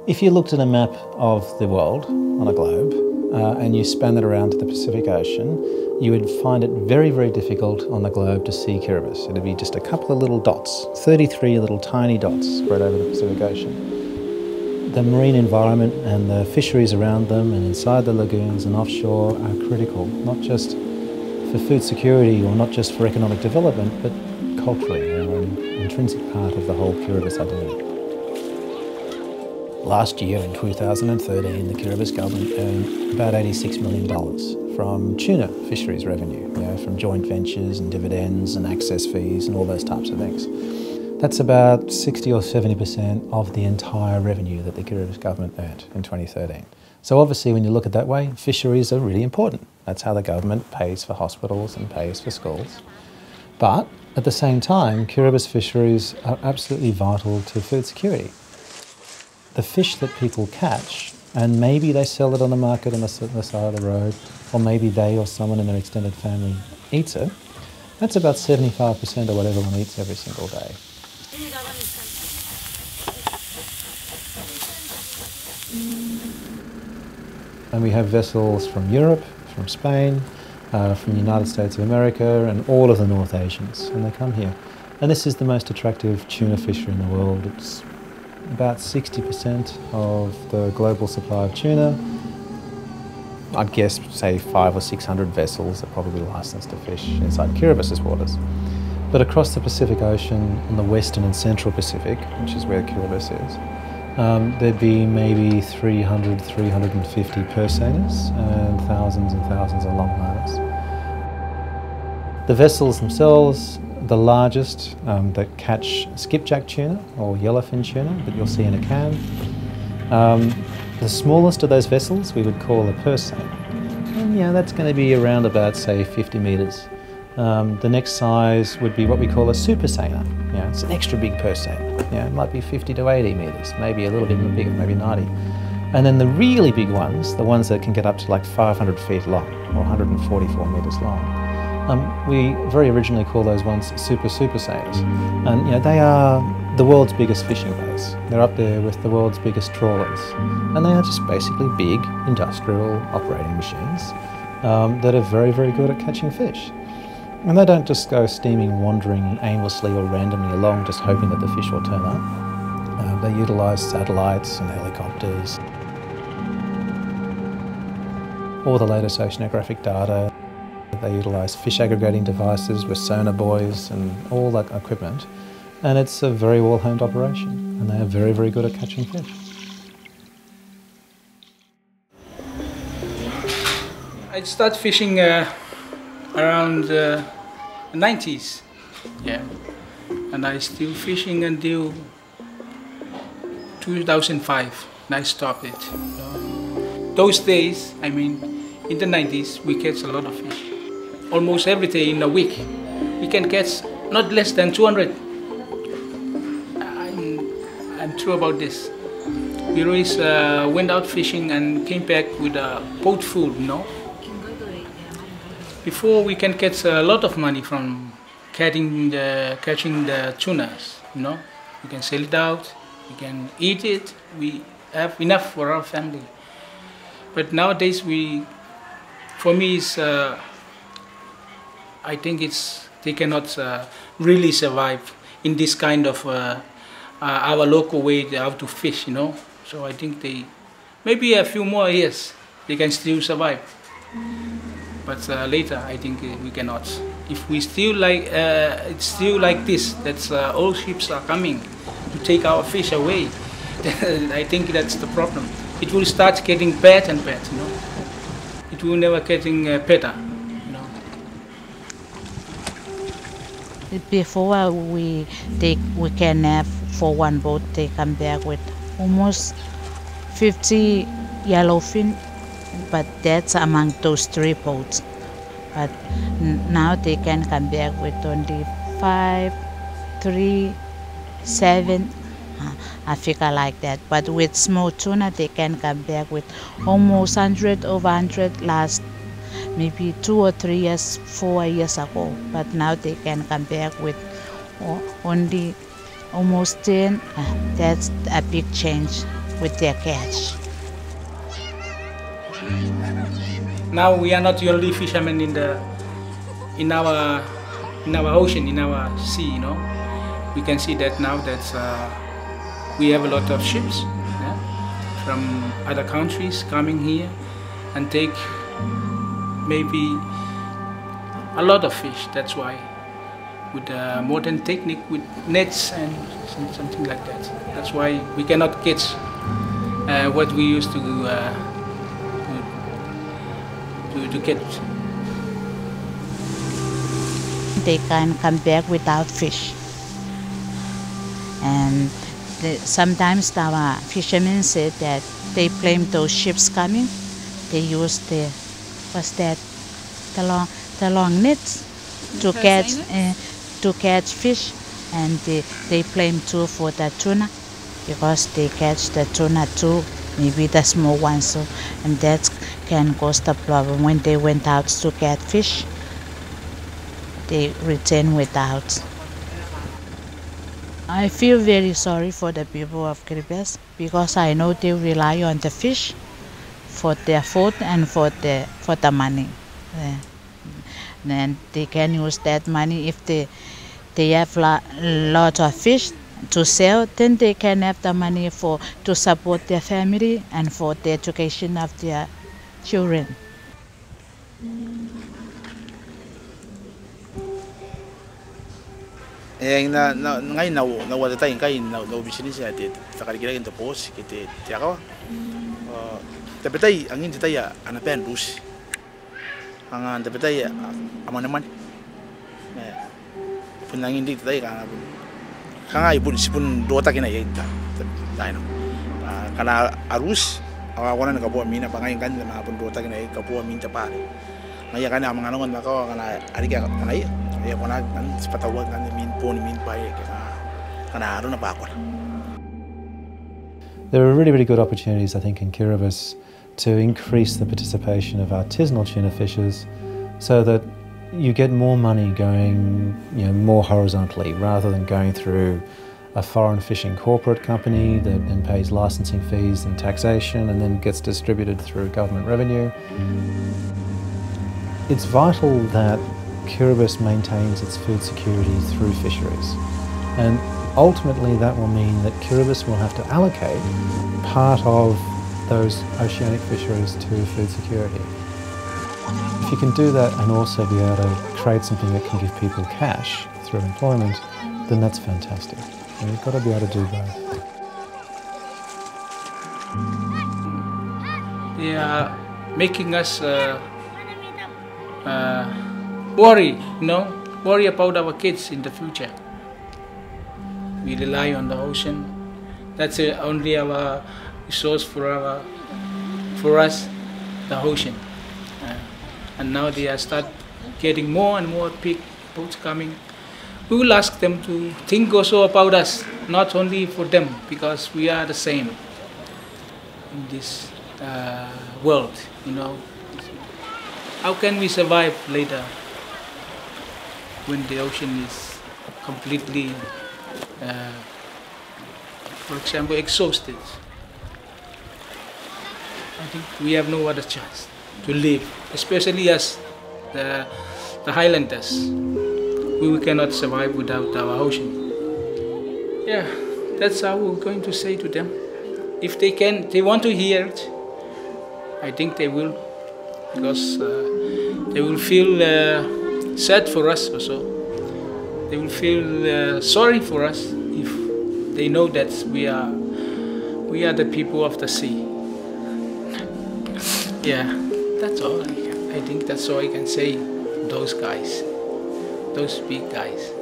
If you looked at a map of the world on a globe and you span it around to the Pacific Ocean, you would find it very, very difficult on the globe to see Kiribati. It'd be just a couple of little dots, 33 little tiny dots spread over the Pacific Ocean. The marine environment and the fisheries around them and inside the lagoons and offshore are critical, not just for food security or not just for economic development, but culturally. They're an intrinsic part of the whole Kiribati identity. Last year in 2013, the Kiribati government earned about $86 million from tuna fisheries revenue, from joint ventures and dividends and access fees and all those types of things. That's about 60 or 70% of the entire revenue that the Kiribati government earned in 2013. So obviously when you look at it that way, fisheries are really important. That's how the government pays for hospitals and pays for schools. But at the same time, Kiribati fisheries are absolutely vital to food security. The fish that people catch, and maybe they sell it on the market on the side of the road, or maybe they or someone in their extended family eats it, that's about 75% of what everyone eats every single day. And we have vessels from Europe, from Spain, from the United States of America, and all of the North Asians, and they come here. And this is the most attractive tuna fishery in the world. It's about 60% of the global supply of tuna. I'd guess, say, 500 or 600 vessels are probably licensed to fish inside Kiribati's waters. But across the Pacific Ocean, in the western and central Pacific, which is where Kiribati is, there'd be maybe 300, 350 purseines and thousands of longliners. The vessels themselves, the largest that catch skipjack tuna or yellowfin tuna that you'll see in a can. The smallest of those vessels we would call a purseine. And that's going to be around about, say, 50 metres. The next size would be what we call a superseiner. It's an extra big purseine. It might be 50 to 80 metres, maybe a little bit bigger, maybe 90. And then the really big ones, the ones that can get up to like 500 feet long or 144 metres long, we very originally call those ones super sailors. And they are the world's biggest fishing boats. They're up there with the world's biggest trawlers. And they are just basically big industrial operating machines that are very, very good at catching fish. And they don't just go steaming, wandering aimlessly or randomly along just hoping that the fish will turn up. They utilise satellites and helicopters, all the latest oceanographic data. They utilise fish aggregating devices with sonar buoys and all that equipment. And it's a very well-honed operation. And they are very, very good at catching fish. I started fishing around the 90s. And I still fishing until 2005. And I stopped it. Those days, in the 90s, we catch a lot of fish. Almost every day in a week, we can catch not less than 200. I'm true about this. We always went out fishing and came back with a boat full, Before we can catch a lot of money from catching the tunas, We can sell it out, we can eat it, we have enough for our family. But nowadays for me, I think they cannot really survive in this kind of our local way how to fish, So I think maybe a few more years they can still survive. But later I think we cannot. If we still it's still like this, that all ships are coming to take our fish away, then I think that's the problem. It will start getting bad and bad, It will never getting better, Before we can have for one boat, they come back with almost 50 yellowfin, but that's among those 3 boats. But now they can come back with only 5, 3, 7. I figure like that. But with small tuna, they can come back with almost 100 over 100 last maybe 2 or 3 years, 4 years ago. But now they can come back with only almost 10. That's a big change. with their catch. Now we are not the only fishermen in our ocean, in our sea. You know, we can see that now that we have a lot of ships from other countries coming here and take maybe a lot of fish. That's why with modern technique, with nets and something like that. That's why we cannot catch what we used to catch. They can come back without fish, and sometimes our fishermen say that they blame those ships coming. They use the long nets to catch fish, and they blame too for the tuna, because they catch the tuna too, maybe the small ones, so, and that can cause the problem. When they went out to catch fish, they return without. I feel very sorry for the people of Greenpeace, because I know they rely on the fish for their food and for the money. Then they can use that money if they have lot of fish to sell. Then they can have the money to support their family and for the education of their children. Ngay na wala tayong kay na business natin sa kaligiran ito po si kiti tiako tapi tay ang hindi tayo anapen rus ang tapi tayo aman naman pun ang hindi tayo kanga ibun sipun dota kina yita tayo kana arus awawan na kabuo mina pangayin kan na pun dota kina kabuo min tapari ngaya kana mga ngon nako kana ariga kanay ya kana kan sepatawag kan min pai kana aro na bakol. There are really good opportunities, I think, in Kiribati to increase the participation of artisanal tuna fishers, so that you get more money going, more horizontally, rather than going through a foreign fishing corporate company that then pays licensing fees and taxation and then gets distributed through government revenue. It's vital that Kiribati maintains its food security through fisheries, and ultimately that will mean that Kiribati will have to allocate part of those oceanic fisheries to food security. If you can do that and also be able to create something that can give people cash through employment, then that's fantastic. And you've got to be able to do both. They are making us worry about our kids in the future. We rely on the ocean. That's only our resource for us, the ocean. And now they are start getting more and more big boats coming. We will ask them to think also about us, not only for them, because we are the same in this world. How can we survive later when the ocean is completely, for example, exhausted? I think we have no other chance to live, especially as the Highlanders. We cannot survive without our ocean. Yeah, that's how we're going to say to them. If they want to hear it, I think they will, because they will feel sad for us also. They will feel sorry for us if they know that we are the people of the sea. Yeah, that's all. I think that's all I can say to those guys, those big guys.